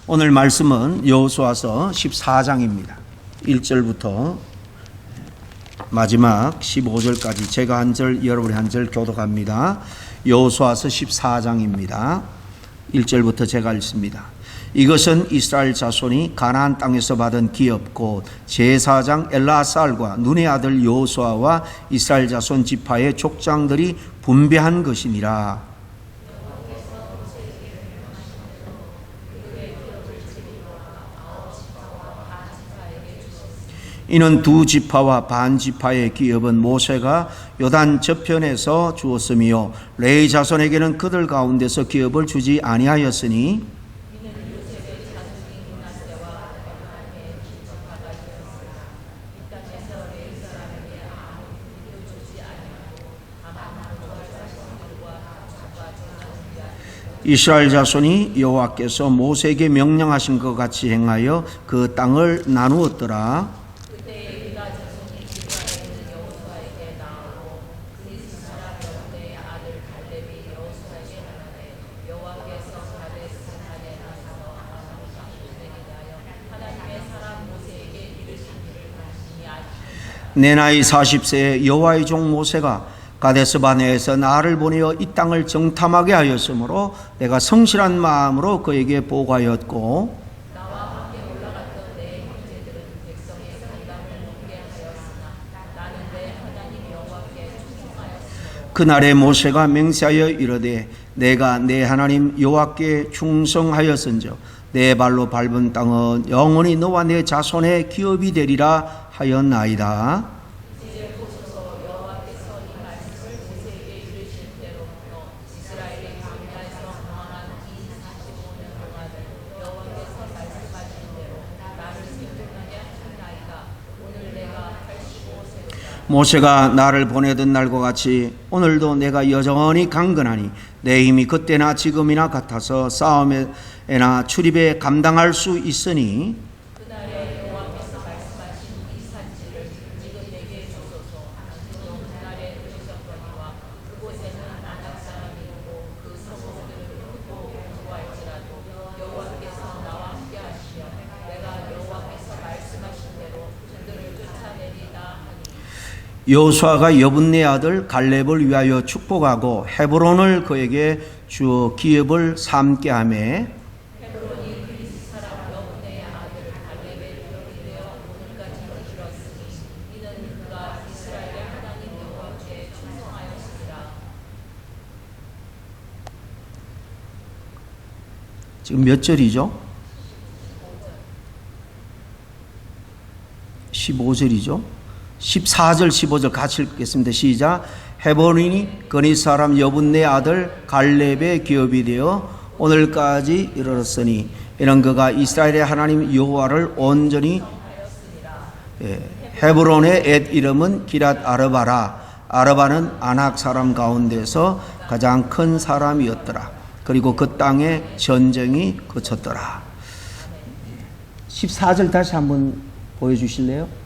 오늘 말씀은 여호수아서 14장입니다. 1절부터 마지막 15절까지 제가 한 절, 여러분이 한 절 교독합니다. 여호수아서 14장입니다. 1절부터 제가 읽습니다. 이것은 이스라엘 자손이 가나안 땅에서 받은 기업 곧 제사장 엘라살과 눈의 아들 여호수아와 이스라엘 자손 지파의 족장들이 분배한 것이니라. 이는 두 지파와 반 지파의 기업은 모세가 요단 저편에서 주었으며 레위 자손에게는 그들 가운데서 기업을 주지 아니하였으니 이스라엘 자손이 여호와께서 모세에게 명령하신 것 같이 행하여 그 땅을 나누었더라. 내 나이 40세에 여호와의 종 모세가 가데스 바네에서 나를 보내어 이 땅을 정탐하게 하였으므로 내가 성실한 마음으로 그에게 보고하였고 나와 함께 올라갔던 내 형제들은 백성의 상담을 먹게 하였으나 나는 내 하나님 여호와께 충성하였으므로 그날에 모세가 맹세하여 이르되 내가 내 하나님 여호와께 충성하였은즉 내 발로 밟은 땅은 영원히 너와 내 자손의 기업이 되리라 하였나이다. 이제 보소서 여호와께서 이 말씀을 모세에게 이르신 대로부터 이스라엘의 광야에서 방황한 이 45년 동안을 여호와께서 말씀하신 대로 나를 생존하게 하셨나이다. 오늘 내가 85세이다. 모세가 나를 보내던 날과 같이 오늘도 내가 여전히 강건하니 내 힘이 그때나 지금이나 같아서 싸움에나 출입에 감당할 수 있으니 그날에 여호와께서 말씀하신 이 산지를 지금 내게 주소서. 당신도 그날에 들으셨거니와 그곳에는 아낙 사람이고 그 성읍들을 크고 견고할지라도 여호와께서 나와 함께 하시며 내가 여호와께서 말씀하신 대로 그들을 쫓아내리다 하니 여호수아가 여분네 아들 갈렙을 위하여 축복하고 헤브론을 그에게 주어 기업을 삼게 하며 헤브론이 그리스 사람 여분네의 아들 갈렙의 기업이 되어 오늘까지 이르렀으니 이는 그가 이스라엘의 하나님 여호와께 충성하였으리라. 지금 몇 절이죠? 15절이죠? 14절 15절 같이 읽겠습니다. 시작. 헤브론이 그리스 사람 여분네 아들 갈렙의 기업이 되어 오늘까지 이르렀으니 이는 그가 이스라엘의 하나님 여호와를 온전히 헤브론의 옛 이름은 기랏 아르바라. 아르바는 아낙 사람 가운데서 가장 큰 사람이었더라. 그리고 그 땅에 전쟁이 그쳤더라. 14절 다시 한번 보여주실래요?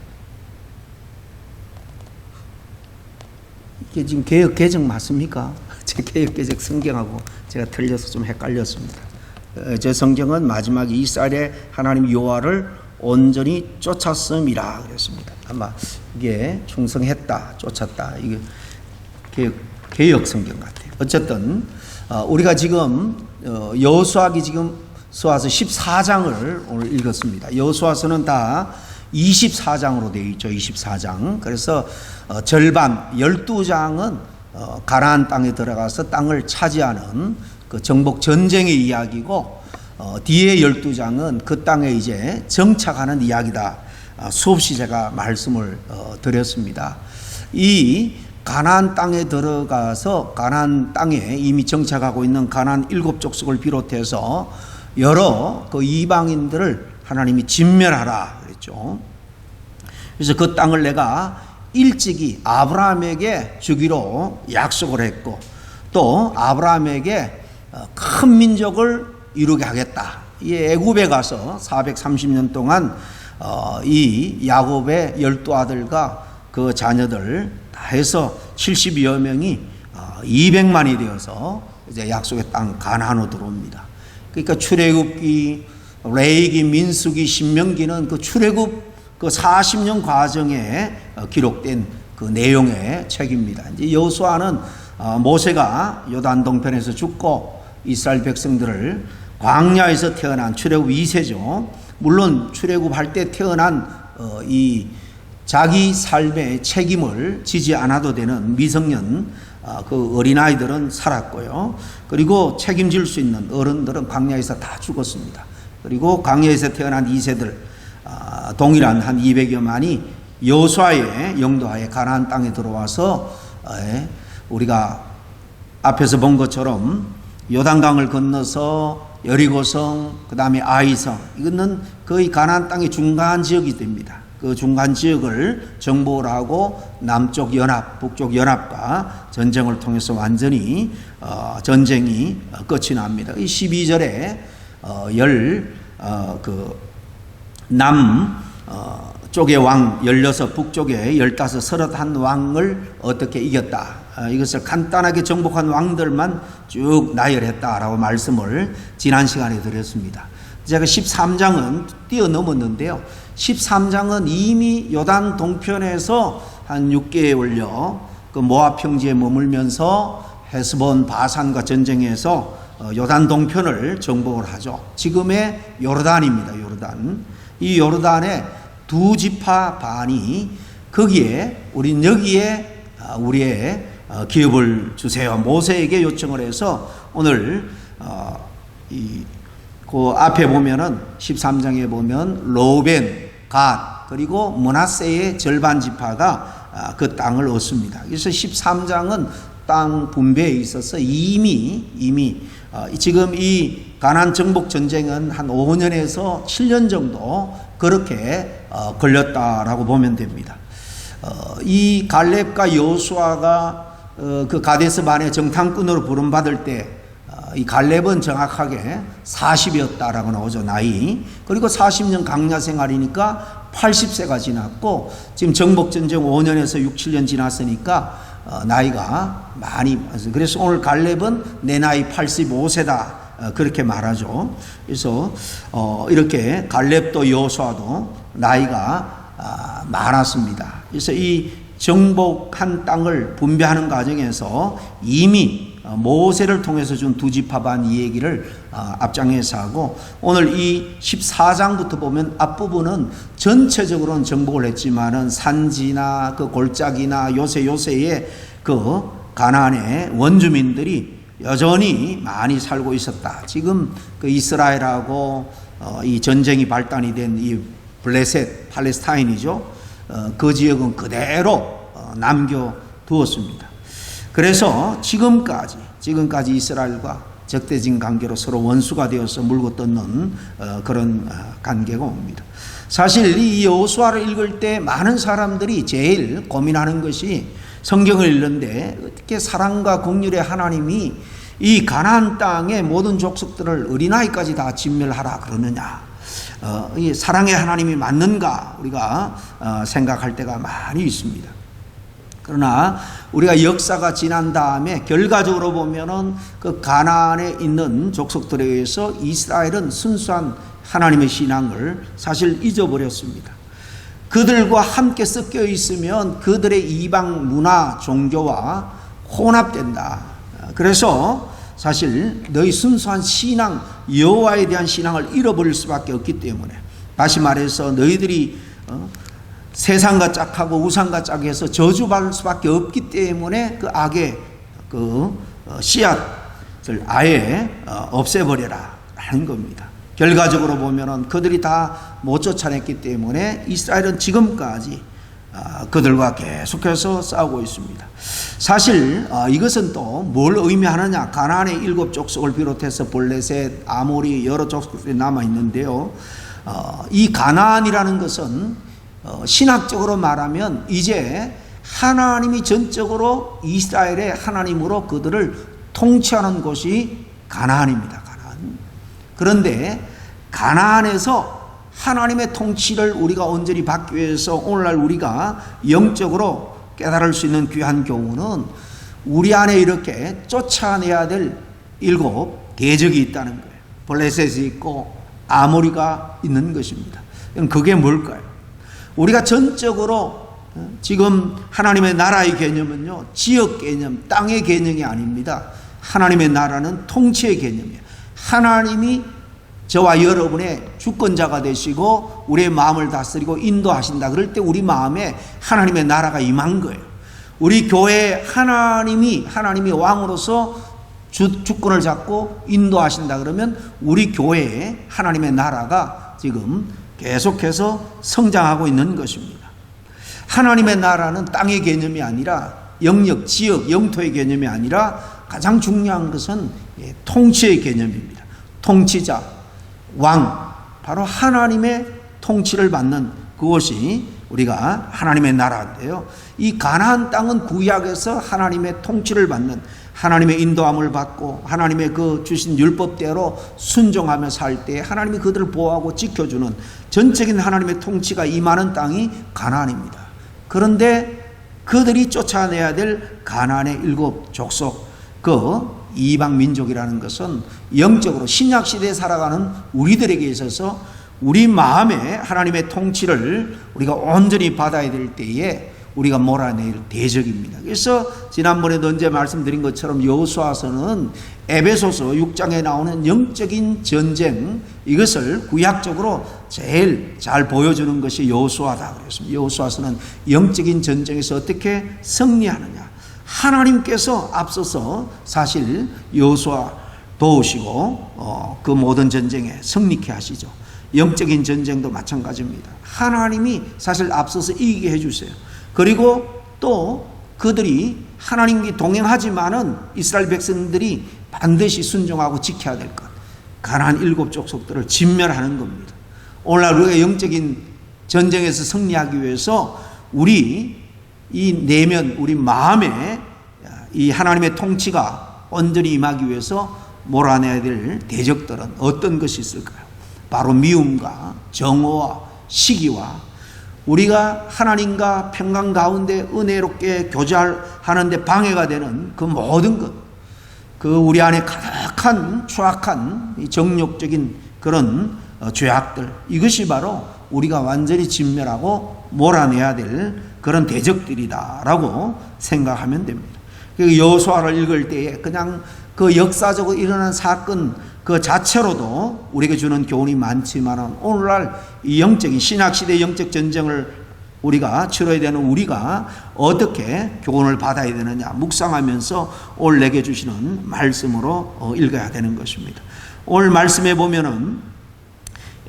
이게 지금 개역 개정 맞습니까? 제 개역 개정 성경하고 제가 틀려서 좀 헷갈렸습니다. 제 성경은 마지막에 이스라엘의 하나님 여호와를 온전히 쫓았음이라 그랬습니다. 아마 이게 충성했다, 쫓았다 이게 개역 성경 같아요. 어쨌든 우리가 지금 여호수아기 지금 수아서 14장을 오늘 읽었습니다. 여호수아서는 다 24장으로 되어 있죠. 24장. 그래서 절반 12장은 가나안 땅에 들어가서 땅을 차지하는 그 정복 전쟁의 이야기고 뒤에 12장은 그 땅에 이제 정착하는 이야기다. 수없이 제가 말씀을 드렸습니다. 이 가나안 땅에 들어가서 가나안 땅에 이미 정착하고 있는 가나안 7족속을 비롯해서 여러 그 이방인들을 하나님이 진멸하라 그랬죠. 그래서 그 땅을 내가 일찍이 아브라함에게 주기로 약속을 했고 또 아브라함에게 큰 민족을 이루게 하겠다. 이 애굽에 가서 430년 동안 이 야곱의 12아들과 그 자녀들 다 해서 70여 명이 200만이 되어서 이제 약속의 땅 가나안으로 들어옵니다. 그러니까 출애굽기 레위기, 민수기, 신명기는 그 출애굽 그 40년 과정에 기록된 그 내용의 책입니다. 이제 여호수아는 모세가 요단 동편에서 죽고 이스라엘 백성들을 광야에서 태어난 출애굽 2세죠. 물론 출애굽할 때 태어난 이 자기 삶의 책임을 지지 않아도 되는 미성년 그 어린아이들은 살았고요. 그리고 책임질 수 있는 어른들은 광야에서 다 죽었습니다. 그리고 광야에서 태어난 2세들 동일한 한 200여만이 여호수아의 영도하에 가나안 땅에 들어와서 우리가 앞에서 본 것처럼 요단강을 건너서 여리고성, 그 다음에 아이성, 이거는 거의 가나안 땅의 중간 지역이 됩니다. 그 중간 지역을 정복을 하고 남쪽 연합, 북쪽 연합과 전쟁을 통해서 완전히 전쟁이 끝이 납니다. 이 12절에 쪽의 왕 16, 북쪽에 15, 31왕을 어떻게 이겼다. 이것을 간단하게 정복한 왕들만 쭉 나열했다라고 말씀을 지난 시간에 드렸습니다. 제가 13장은 뛰어넘었는데요. 13장은 이미 요단 동편에서 한 6개월여 그 모압 평지에 머물면서 헤스본 바산과 전쟁해서 요단 동편을 정복을 하죠. 지금의 요르단입니다. 요르단. 이 요르단의 두 지파 반이 거기에 우린 여기에 우리의 기업을 주세요. 모세에게 요청을 해서 오늘 그 앞에 보면은 13장에 보면 로벤, 갓 그리고 므낫세의 절반 지파가 그 땅을 얻습니다. 그래서 13장은 땅 분배에 있어서 이미 지금 이 가나안 정복 전쟁은 한 5년에서 7년 정도 그렇게 걸렸다라고 보면 됩니다. 이 갈렙과 여호수아가 그 가데스 바네 정탐꾼으로 부름받을 때 이 갈렙은 정확하게 40이었다라고 나오죠. 나이. 그리고 40년 강야 생활이니까 80세가 지났고 지금 정복전쟁 5년에서 6, 7년 지났으니까 나이가 많이, 그래서 오늘 갈렙은 내 나이 85세다 그렇게 말하죠. 그래서 이렇게 갈렙도 여호수아도 나이가 많았습니다. 그래서 이 정복한 땅을 분배하는 과정에서 이미 모세를 통해서 준 두 지파반 이 얘기를 앞장에서 하고, 오늘 이 14장부터 보면 앞부분은 전체적으로는 정복을 했지만은 산지나 그 골짜기나 요새의 그 가나안의 원주민들이 여전히 많이 살고 있었다. 지금 그 이스라엘하고 이 전쟁이 발단이 된 이 블레셋 팔레스타인이죠. 그 지역은 그대로 남겨두었습니다. 그래서 지금까지 이스라엘과 적대적인 관계로 서로 원수가 되어서 물고 뜯는 그런 관계가 옵니다. 사실 이 여호수아를 읽을 때 많은 사람들이 제일 고민하는 것이, 성경을 읽는데 어떻게 사랑과 긍휼의 하나님이 이 가나안 땅의 모든 족속들을 어린아이까지 다 진멸하라 그러느냐, 이 사랑의 하나님이 맞는가 우리가 생각할 때가 많이 있습니다. 그러나 우리가 역사가 지난 다음에 결과적으로 보면은 그 가나안에 있는 족속들에 의해서 이스라엘은 순수한 하나님의 신앙을 사실 잊어버렸습니다. 그들과 함께 섞여 있으면 그들의 이방 문화, 종교와 혼합된다. 그래서 사실 너희 순수한 신앙, 여호와에 대한 신앙을 잃어버릴 수밖에 없기 때문에, 다시 말해서 너희들이 세상과 짝하고 우상과 짝해서 저주받을 수밖에 없기 때문에 그 악의 그 씨앗을 아예 없애버려라 하는 겁니다. 결과적으로 보면은 그들이 다 못 쫓아냈기 때문에 이스라엘은 지금까지 그들과 계속해서 싸우고 있습니다. 사실 이것은 또 뭘 의미하느냐, 가나안의 7 족속을 비롯해서 블레셋, 아모리 여러 족속들이 남아 있는데요. 이 가나안이라는 것은 신학적으로 말하면 이제 하나님이 전적으로 이스라엘의 하나님으로 그들을 통치하는 곳이 가나안입니다. 가나안. 그런데 가나안에서 하나님의 통치를 우리가 온전히 받기 위해서 오늘날 우리가 영적으로 깨달을 수 있는 귀한 교훈은, 우리 안에 이렇게 쫓아내야 될 7 대적이 있다는 거예요. 블레셋이 있고 아모리가 있는 것입니다. 그게 뭘까요? 우리가 전적으로 지금 하나님의 나라의 개념은요, 지역 개념, 땅의 개념이 아닙니다. 하나님의 나라는 통치의 개념이에요. 하나님이 저와 여러분의 주권자가 되시고 우리의 마음을 다스리고 인도하신다. 그럴 때 우리 마음에 하나님의 나라가 임한 거예요. 우리 교회에 하나님이 왕으로서 주권을 잡고 인도하신다 그러면 우리 교회에 하나님의 나라가 지금 계속해서 성장하고 있는 것입니다. 하나님의 나라는 땅의 개념이 아니라 영역, 지역, 영토의 개념이 아니라 가장 중요한 것은 통치의 개념입니다. 통치자, 왕, 바로 하나님의 통치를 받는 그것이 우리가 하나님의 나라인데요. 이 가나안 땅은 구약에서 하나님의 통치를 받는, 하나님의 인도함을 받고 하나님의 그 주신 율법대로 순종하며 살 때 하나님이 그들을 보호하고 지켜주는 전적인 하나님의 통치가 임하는 땅이 가나안입니다. 그런데 그들이 쫓아내야 될 가나안의 7 족속, 그 이방 민족이라는 것은 영적으로 신약 시대에 살아가는 우리들에게 있어서 우리 마음에 하나님의 통치를 우리가 온전히 받아야 될 때에 우리가 몰아낼 대적입니다. 그래서 지난번에도 언제 말씀드린 것처럼 여호수아서는 에베소서 6장에 나오는 영적인 전쟁, 이것을 구약적으로 제일 잘 보여주는 것이 여호수아다 그랬습니다. 여호수아서는 영적인 전쟁에서 어떻게 승리하느냐, 하나님께서 앞서서 사실 여호수아 도우시고 그 모든 전쟁에 승리케 하시죠. 영적인 전쟁도 마찬가지입니다. 하나님이 사실 앞서서 이기게 해주세요. 그리고 또 그들이 하나님과 동행하지만은 이스라엘 백성들이 반드시 순종하고 지켜야 될 것, 가나안 7 족속들을 진멸하는 겁니다. 오늘날 우리가 영적인 전쟁에서 승리하기 위해서 우리 이 내면, 우리 마음에 이 하나님의 통치가 온전히 임하기 위해서 몰아내야 될 대적들은 어떤 것이 있을까요? 바로 미움과 정오와 시기와 우리가 하나님과 평강 가운데 은혜롭게 교제하는데 방해가 되는 그 모든 것, 그 우리 안에 가득한 추악한 정욕적인 그런 죄악들, 이것이 바로 우리가 완전히 진멸하고 몰아내야 될 그런 대적들이다라고 생각하면 됩니다. 여호수아를 읽을 때에 그냥 그 역사적으로 일어난 사건 그 자체로도 우리에게 주는 교훈이 많지만 오늘날 이 영적인 신약시대 영적 전쟁을 우리가 치러야 되는 우리가 어떻게 교훈을 받아야 되느냐 묵상하면서 오늘 내게 주시는 말씀으로 읽어야 되는 것입니다. 오늘 말씀에 보면은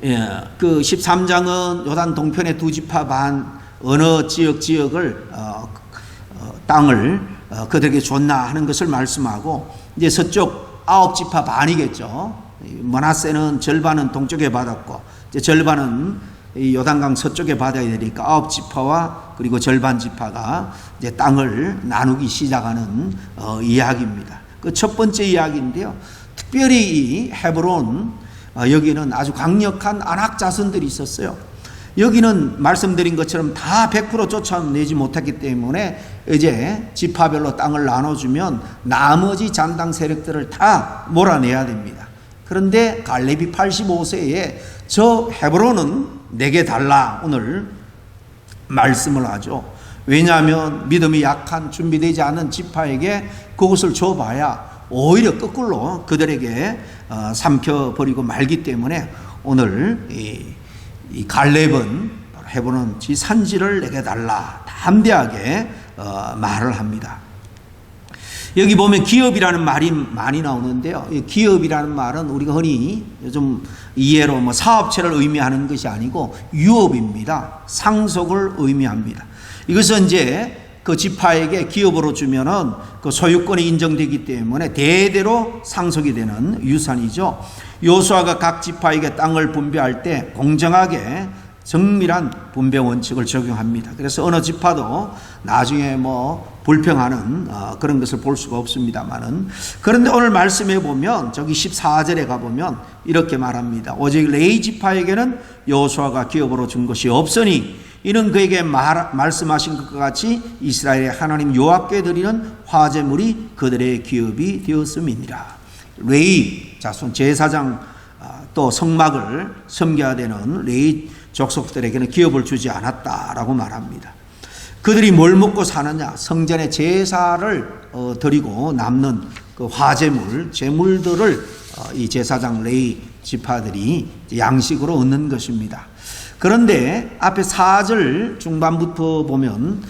그 13장은 요단 동편의 2 지파 반 어느 지역을 땅을 그들에게 줬나 하는 것을 말씀하고, 이제 서쪽 9 지파 반이겠죠. 므낫세는 절반은 동쪽에 받았고 이제 절반은 이 요단강 서쪽에 받아야 되니까 9 지파와 그리고 절반 지파가 이제 땅을 나누기 시작하는 이야기입니다. 그 첫 번째 이야기인데요. 특별히 이 헤브론 여기는 아주 강력한 아낙 자손들이 있었어요. 여기는 말씀드린 것처럼 다 100% 쫓아내지 못했기 때문에 이제 지파별로 땅을 나눠주면 나머지 잔당 세력들을 다 몰아내야 됩니다. 그런데 갈렙이 85세에 저 헤브론은 내게 달라 오늘 말씀을 하죠. 왜냐하면 믿음이 약한 준비되지 않은 지파에게 그것을 줘봐야 오히려 거꾸로 그들에게 삼켜버리고 말기 때문에 오늘 이 갈렙은 헤브론 지 산지를 내게 달라 담대하게 말을 합니다. 여기 보면 기업이라는 말이 많이 나오는데요. 이 기업이라는 말은 우리가 흔히 요즘 이해로 뭐 사업체를 의미하는 것이 아니고 유업입니다. 상속을 의미합니다. 이것은 이제 그 지파에게 기업으로 주면은 그 소유권이 인정되기 때문에 대대로 상속이 되는 유산이죠. 여호수아가 각 지파에게 땅을 분배할 때 공정하게 정밀한 분배 원칙을 적용합니다. 그래서 어느 지파도 나중에 뭐 불평하는 그런 것을 볼 수가 없습니다만은, 그런데 오늘 말씀해 보면 저기 14절에 가보면 이렇게 말합니다. 오직 레위 지파에게는 여호수아가 기업으로 준 것이 없으니 이는 그에게 말씀하신 것과 같이 이스라엘의 하나님 여호와께 드리는 화제물이 그들의 기업이 되었음이니라. 레위 자손 제사장 또 성막을 섬겨야 되는 레위 족속들에게는 기업을 주지 않았다라고 말합니다. 그들이 뭘 먹고 사느냐? 성전에 제사를 드리고 남는 그 화제물, 제물들을 이 제사장 레위 지파들이 양식으로 얻는 것입니다. 그런데 앞에 4절 중반부터 보면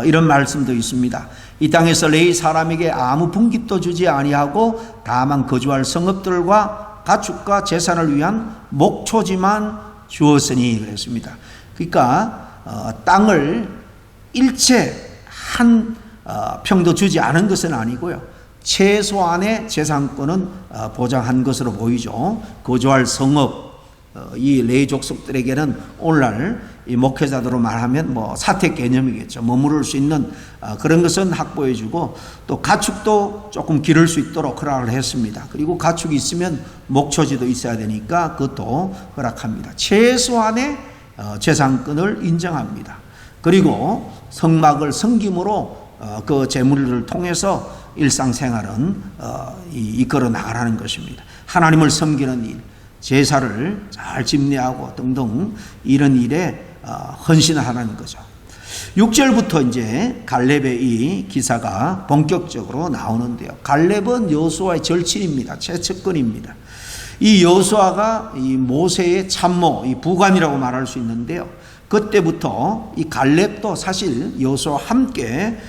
이런 말씀도 있습니다. 이 땅에서 레위 사람에게 아무 분깃도 주지 아니하고 다만 거주할 성읍들과 가축과 재산을 위한 목초지만 주었으니 그랬습니다. 그러니까 땅을 일체 한 평도 주지 않은 것은 아니고요. 최소한의 재산권은 보장한 것으로 보이죠. 거주할 성읍, 이 레위 족속들에게는 오늘날 이 목회자들로 말하면 뭐 사택 개념이겠죠. 머무를 수 있는 그런 것은 확보해주고 또 가축도 조금 기를 수 있도록 허락을 했습니다. 그리고 가축이 있으면 목초지도 있어야 되니까 그것도 허락합니다. 최소한의 재산권을 인정합니다. 그리고 성막을 섬김으로 그 재물을 통해서 일상생활은 이끌어 나가라는 것입니다. 하나님을 섬기는 일, 제사를 잘 집례하고 등등 이런 일에 헌신하라는 거죠. 6절부터 이제 갈렙의 이 기사가 본격적으로 나오는데요. 갈렙은 여호수아의 절친입니다. 최측근입니다. 이 여호수아가 이 모세의 참모, 이 부관이라고 말할 수 있는데요. 그때부터 이 갈렙도 사실 여호수아와 함께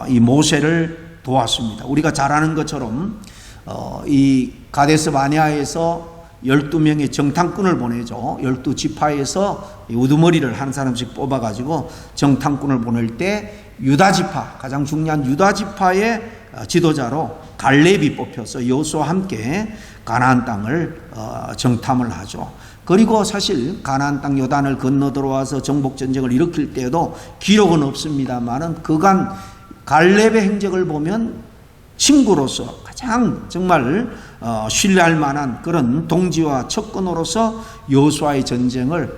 이 모세를 도왔습니다. 우리가 잘 아는 것처럼 이 가데스 바네아에서 12명의 정탐꾼을 보내죠. 12지파에서 우두머리를 한 사람씩 뽑아가지고 정탐꾼을 보낼 때 유다지파, 가장 중요한 유다지파의 지도자로 갈렙이 뽑혀서 여호수아와 함께 가나안 땅을 정탐을 하죠. 그리고 사실 가나안 땅 요단을 건너 들어와서 정복 전쟁을 일으킬 때에도 기록은 없습니다만은 그간 갈렙의 행적을 보면 친구로서 가장 정말 신뢰할 만한 그런 동지와 척근으로서 여호수아의 전쟁을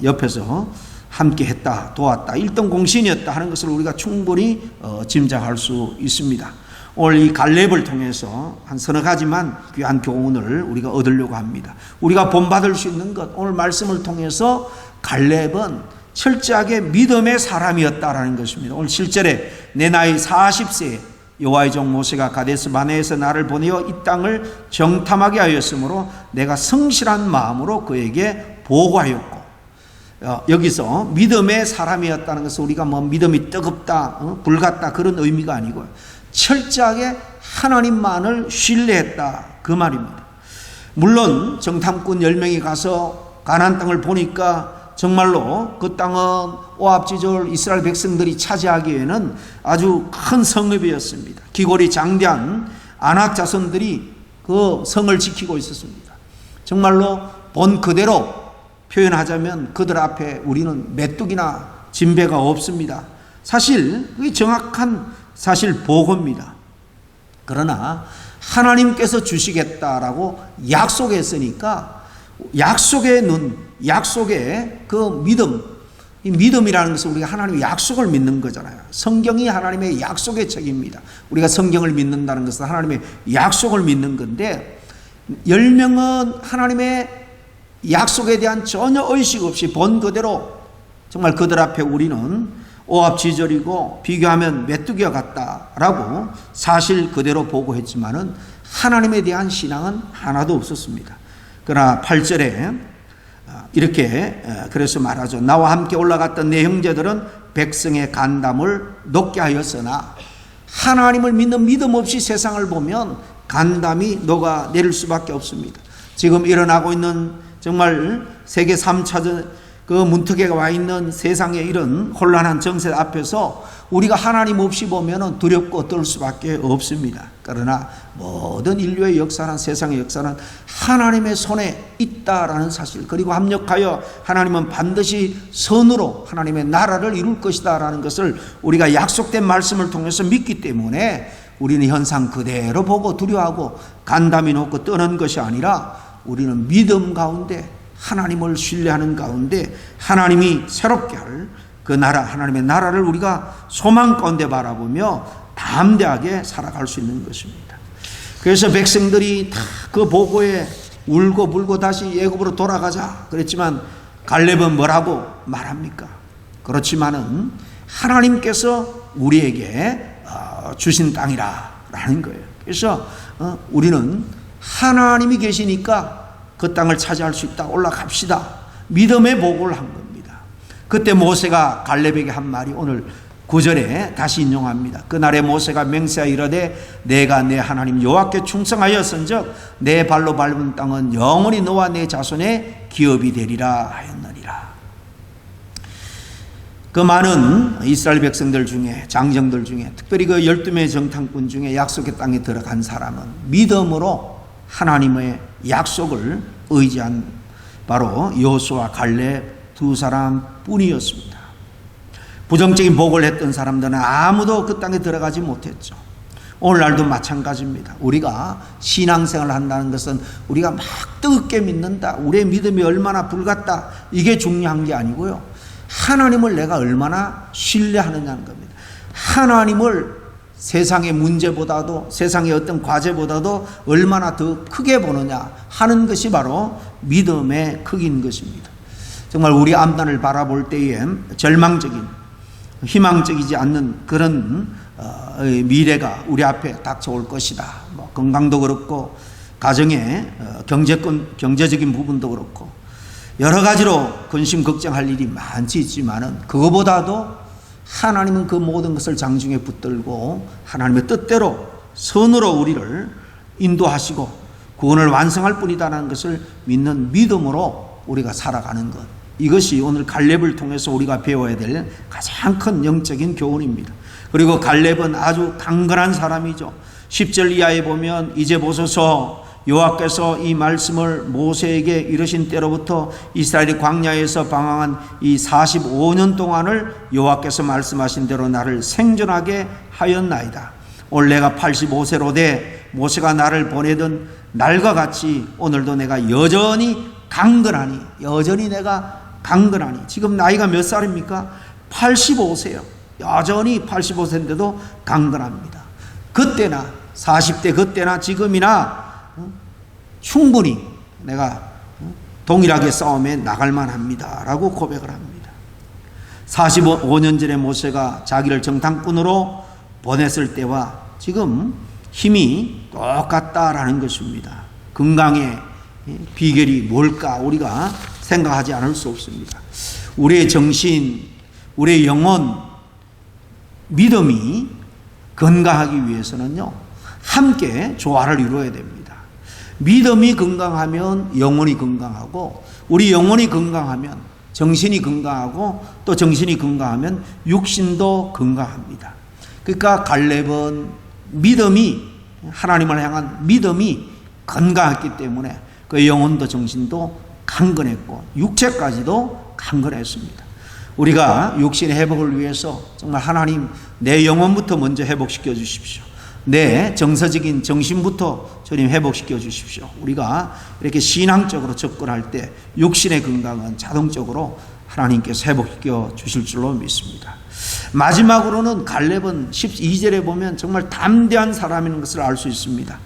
옆에서 함께 했다, 도왔다, 1등 공신이었다 하는 것을 우리가 충분히 짐작할 수 있습니다. 오늘 이 갈렙을 통해서 한 서너 가지만 귀한 교훈을 우리가 얻으려고 합니다. 우리가 본받을 수 있는 것, 오늘 말씀을 통해서 갈렙은 철저하게 믿음의 사람이었다라는 것입니다. 오늘 7절에 내 나이 40세에 여호와의 종 모세가 가데스 바네에서 나를 보내어 이 땅을 정탐하게 하였으므로 내가 성실한 마음으로 그에게 보고하였고, 여기서 믿음의 사람이었다는 것은 우리가 뭐 믿음이 뜨겁다, 불같다 그런 의미가 아니고요. 철저하게 하나님만을 신뢰했다 그 말입니다. 물론 정탐꾼 10명이 가서 가나안 땅을 보니까 정말로 그 땅은 오합지졸 이스라엘 백성들이 차지하기에는 아주 큰 성읍이었습니다. 기골이 장대한 아낙 자손들이 그 성을 지키고 있었습니다. 정말로 본 그대로 표현하자면 그들 앞에 우리는 메뚜기나 진배가 없습니다. 사실 그게 정확한 사실 보고입니다. 그러나 하나님께서 주시겠다라고 약속했으니까 약속의 눈, 약속의 그 믿음, 이 믿음이라는 것은 우리가 하나님의 약속을 믿는 거잖아요. 성경이 하나님의 약속의 책입니다. 우리가 성경을 믿는다는 것은 하나님의 약속을 믿는 건데 10명은 하나님의 약속에 대한 전혀 의식 없이 본 그대로 정말 그들 앞에 우리는 오합지졸이고 비교하면 메뚜기와 같다라고 사실 그대로 보고했지만은 하나님에 대한 신앙은 하나도 없었습니다. 그러나 8절에 이렇게 그래서 말하죠. 나와 함께 올라갔던 내 형제들은 백성의 간담을 높게 하였으나, 하나님을 믿는 믿음 없이 세상을 보면 간담이 녹아 내릴 수밖에 없습니다. 지금 일어나고 있는 정말 세계 3차전 그 문턱에 와 있는 세상의 이런 혼란한 정세 앞에서 우리가 하나님 없이 보면 두렵고 떨 수밖에 없습니다. 그러나 모든 인류의 역사는, 세상의 역사는 하나님의 손에 있다라는 사실, 그리고 합력하여 하나님은 반드시 선으로 하나님의 나라를 이룰 것이다 라는 것을 우리가 약속된 말씀을 통해서 믿기 때문에 우리는 현상 그대로 보고 두려워하고 간담이 높고 떠는 것이 아니라 우리는 믿음 가운데, 하나님을 신뢰하는 가운데 하나님이 새롭게 할 그 나라, 하나님의 나라를 우리가 소망 가운데 바라보며 담대하게 살아갈 수 있는 것입니다. 그래서 백성들이 다 그 보고에 울고 불고 다시 애굽으로 돌아가자 그랬지만 갈렙은 뭐라고 말합니까? 그렇지만은 하나님께서 우리에게 주신 땅이라는 거예요. 그래서 우리는 하나님이 계시니까 그 땅을 차지할 수 있다. 올라갑시다. 믿음의 보고를 한 겁니다. 그때 모세가 갈렙에게 한 말이 오늘 9절에 다시 인용합니다. 그날에 모세가 맹세하여 이르되 내가 내 하나님 여호와께 충성하였은즉 내 발로 밟은 땅은 영원히 너와 내 자손의 기업이 되리라 하였느니라. 그 많은 이스라엘 백성들 중에, 장정들 중에, 특별히 그 12명의 정탐꾼 중에 약속의 땅에 들어간 사람은 믿음으로 하나님의 약속을 의지한 바로 여호수아, 갈렙 두 사람뿐이었습니다. 부정적인 복을 했던 사람들은 아무도 그 땅에 들어가지 못했죠. 오늘날도 마찬가지입니다. 우리가 신앙생활을 한다는 것은 우리가 막 뜨겁게 믿는다, 우리의 믿음이 얼마나 불같다, 이게 중요한 게 아니고요, 하나님을 내가 얼마나 신뢰하느냐는 겁니다. 하나님을 세상의 문제보다도, 세상의 어떤 과제보다도 얼마나 더 크게 보느냐 하는 것이 바로 믿음의 크기인 것입니다. 정말 우리 암단을 바라볼 때에 절망적인, 희망적이지 않는 그런 미래가 우리 앞에 닥쳐올 것이다. 건강도 그렇고 가정의 경제적인 부분도 그렇고 여러 가지로 근심 걱정할 일이 많지 있지만은 그거보다도 하나님은 그 모든 것을 장중에 붙들고 하나님의 뜻대로 선으로 우리를 인도하시고 구원을 완성할 뿐이다라는 것을 믿는 믿음으로 우리가 살아가는 것, 이것이 오늘 갈렙을 통해서 우리가 배워야 될 가장 큰 영적인 교훈입니다. 그리고 갈렙은 아주 강건한 사람이죠. 10절 이하에 보면 이제 보소서 여호와께서 이 말씀을 모세에게 이르신 때로부터 이스라엘이 광야에서 방황한 이 45년 동안을 여호와께서 말씀하신 대로 나를 생존하게 하였나이다. 오늘 내가 85세로 돼 모세가 나를 보내던 날과 같이 오늘도 내가 여전히 강건하니, 여전히 내가 강건하니. 지금 나이가 몇 살입니까? 85세요. 여전히 85세인데도 강건합니다. 그때나 40대 그때나 지금이나 충분히 내가 동일하게 싸움에 나갈 만합니다 라고 고백을 합니다. 45년 전에 모세가 자기를 정탐꾼으로 보냈을 때와 지금 힘이 똑같다라는 것입니다. 건강의 비결이 뭘까 우리가 생각하지 않을 수 없습니다. 우리의 정신, 우리의 영혼, 믿음이 건강하기 위해서는요, 함께 조화를 이루어야 됩니다. 믿음이 건강하면 영혼이 건강하고, 우리 영혼이 건강하면 정신이 건강하고, 또 정신이 건강하면 육신도 건강합니다. 그러니까 갈렙은 믿음이, 하나님을 향한 믿음이 건강했기 때문에 그 영혼도 정신도 강건했고 육체까지도 강건했습니다. 우리가 육신의 회복을 위해서 정말 하나님 내 영혼부터 먼저 회복시켜 주십시오. 내 정서적인 정신부터 주님 회복시켜 주십시오. 우리가 이렇게 신앙적으로 접근할 때 육신의 건강은 자동적으로 하나님께서 회복시켜 주실 줄로 믿습니다. 마지막으로는 갈렙은 12절에 보면 정말 담대한 사람인 것을 알 수 있습니다.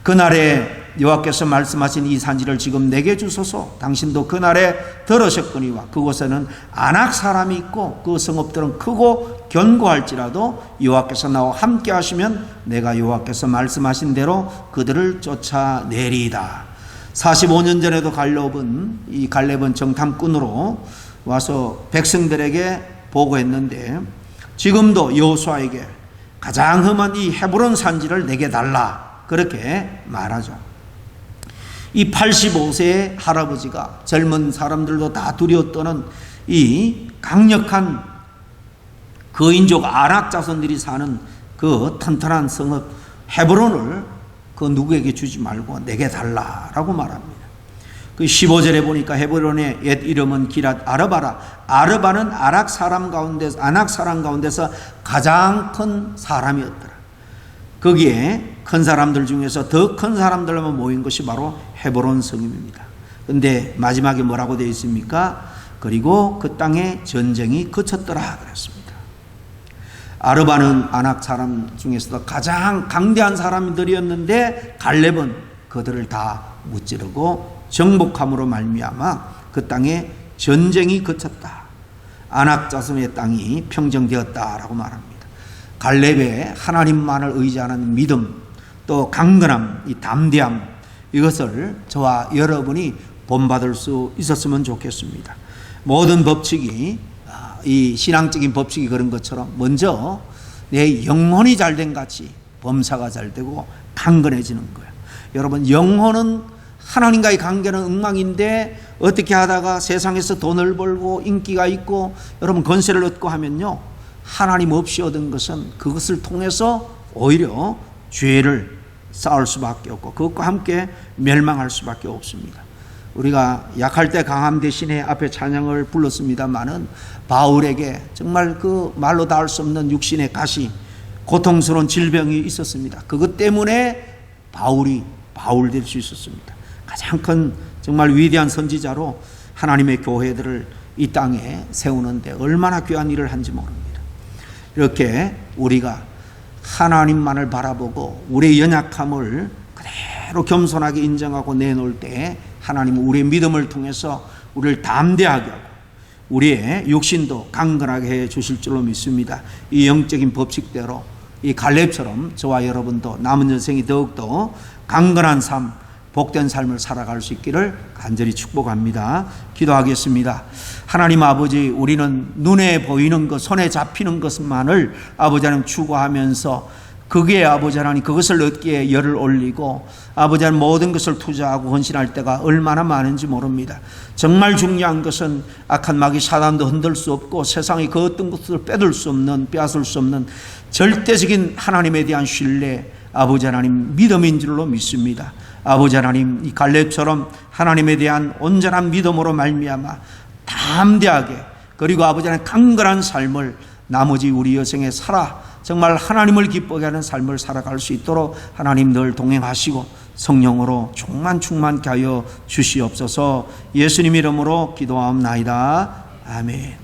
그날에 여호와께서 말씀하신 이 산지를 지금 내게 주소서. 당신도 그날에 들으셨거니와 그곳에는 아낙 사람이 있고 그 성읍들은 크고 견고할지라도 여호와께서 나와 함께 하시면 내가 여호와께서 말씀하신 대로 그들을 쫓아내리이다. 45년 전에도 갈렙은 정탐꾼으로 와서 백성들에게 보고했는데 지금도 여호수아에게 가장 험한 이 헤브론 산지를 내게 달라 그렇게 말하죠. 이 85세의 할아버지가 젊은 사람들도 다 두려워 떠는 이 강력한 거인족 아낙 자손들이 사는 그 튼튼한 성읍 헤브론을 그 누구에게 주지 말고 내게 달라라고 말합니다. 그 15절에 보니까 헤브론의 옛 이름은 기랏 아르바라. 아르바는 아낙 사람 가운데서 가장 큰 사람이었더라. 거기에 큰 사람들 중에서 더 큰 사람들만 모인 것이 바로 헤브론 성읍입니다. 그런데 마지막에 뭐라고 되어 있습니까? 그리고 그 땅에 전쟁이 그쳤더라 그랬습니다. 아르바는 아낙 사람 중에서도 가장 강대한 사람들이었는데 갈렙은 그들을 다 무찌르고 정복함으로 말미암아 그 땅에 전쟁이 그쳤다. 아낙 자손의 땅이 평정되었다라고 말합니다. 갈렙의 하나님만을 의지하는 믿음, 또 강건함, 이 담대함, 이것을 저와 여러분이 본받을 수 있었으면 좋겠습니다. 모든 법칙이, 이 신앙적인 법칙이 그런 것처럼 먼저 내 영혼이 잘된 같이 범사가 잘되고 강건해지는 거예요. 여러분, 영혼은 하나님과의 관계는 엉망인데 어떻게 하다가 세상에서 돈을 벌고 인기가 있고 여러분 권세를 얻고 하면요, 하나님 없이 얻은 것은 그것을 통해서 오히려 죄를 쌓을 수밖에 없고 그것과 함께 멸망할 수밖에 없습니다. 우리가 약할 때 강함 대신에 앞에 찬양을 불렀습니다마는 바울에게 정말 그 말로 닿을 수 없는 육신의 가시, 고통스러운 질병이 있었습니다. 그것 때문에 바울이 바울 될 수 있었습니다. 가장 큰 정말 위대한 선지자로 하나님의 교회들을 이 땅에 세우는데 얼마나 귀한 일을 한지 모릅니다. 이렇게 우리가 하나님만을 바라보고 우리의 연약함을 그대로 겸손하게 인정하고 내놓을 때 하나님은 우리의 믿음을 통해서 우리를 담대하게 하고 우리의 육신도 강건하게 해 주실 줄로 믿습니다. 이 영적인 법칙대로 이 갈렙처럼 저와 여러분도 남은 인생이 더욱더 강건한 삶, 복된 삶을 살아갈 수 있기를 간절히 축복합니다. 기도하겠습니다. 하나님 아버지, 우리는 눈에 보이는 것, 손에 잡히는 것만을 아버지 하나님 추구하면서 그게 아버지 하나님 그것을 얻기에 열을 올리고 아버지 하나님 모든 것을 투자하고 헌신할 때가 얼마나 많은지 모릅니다. 정말 중요한 것은 악한 마귀 사단도 흔들 수 없고 세상의 그 어떤 것을 빼앗을 수 없는 절대적인 하나님에 대한 신뢰, 아버지 하나님 믿음인 줄로 믿습니다. 아버지 하나님, 이 갈렙처럼 하나님에 대한 온전한 믿음으로 말미암아 담대하게 그리고 아버지 하나님 강건한 삶을 나머지 우리 여생에 정말 하나님을 기쁘게 하는 삶을 살아갈 수 있도록 하나님 늘 동행하시고 성령으로 충만케 하여 주시옵소서. 예수님 이름으로 기도하옵나이다. 아멘.